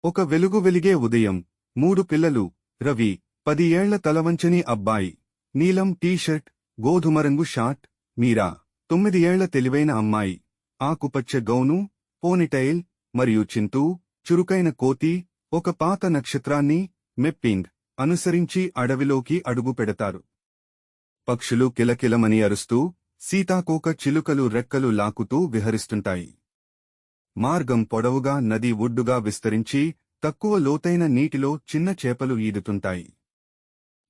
ఒక వెలుగు వెలిగే ఉదయం 3 పిల్లలు, రవి 10 ఏళ్ల తలవంచని అబ్బాయి, నీలం టీ-షర్ట్, గోధుమరంగు షార్ట్, మీరా 9 ఏళ్ల తెలివైన అమ్మాయి, ఆకుపచ్చ గౌను, పోనిటైల్, మరియు చింటూ చురుకైన కోతి, ఒక పాత నక్షత్రాన్ని, మెప్పింగ్, అనుసరించి అడవిలోకి అడుగుపెడతారు. పక్షులు కిలకిలమని అరుస్తూ, సీతాకోక చిలుకలు రెక్కలు లాకుతూ విహరిస్తుంటాయి. మార్గం పొడవుగా నది ఒడ్డుగా విస్తరించి తక్కువ లోతైన నీటిలో చిన్న చేపలు ఈదుతుంటాయి.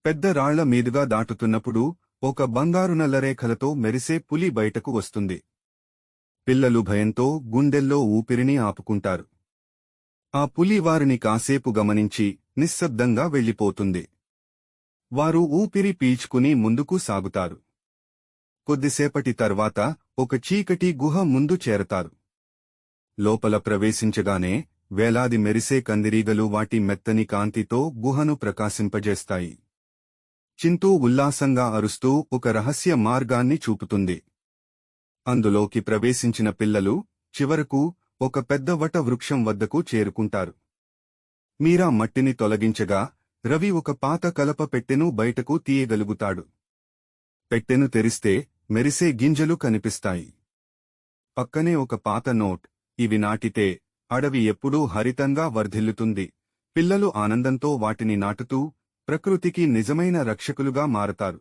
పెద్ద రాళ్ల మీదుగా దాటుతున్నప్పుడు ఒక బంగారు నల్లరేఖలతో మెరిసే పులి బయటకు వస్తుంది. పిల్లలు భయంతో గుండెల్లో ఊపిరిని ఆపుకుంటారు. ఆ పులి వారిని కాసేపు గమనించి నిశ్శబ్దంగా వెళ్ళిపోతుంది. వారు ఊపిరి పీల్చుకుని ముందుకు సాగుతారు. కొద్దిసేపటి తర్వాత ఒక చీకటి గుహ ముందు చేరతారు. లోపల ప్రవేశించగానే వేలాది మెరిసే కందిరీగలు వాటి మెత్తని కాంతితో గుహను ప్రకాశింపజేస్తాయి. చింటూ ఉల్లాసంగా అరుస్తూ ఒక రహస్య మార్గాన్ని చూపుతుంది. అందులోకి ప్రవేశించిన పిల్లలు చివరకు ఒక పెద్ద వట వృక్షం వద్దకు చేరుకుంటారు. మీరా మట్టిని తొలగించగా రవి ఒక పాత కలప పెట్టెను బయటకు తీయగలుగుతాడు. పెట్టెను తెరిస్తే మెరిసే గింజలు కనిపిస్తాయి. పక్కనే ఒక పాత నోట్, ఇవి నాటితే అడవి ఎప్పుడూ హరితంగా వర్ధిల్లుతుంది. పిల్లలు ఆనందంతో వాటిని నాటుతూ ప్రకృతికి నిజమైన రక్షకులుగా మారతారు.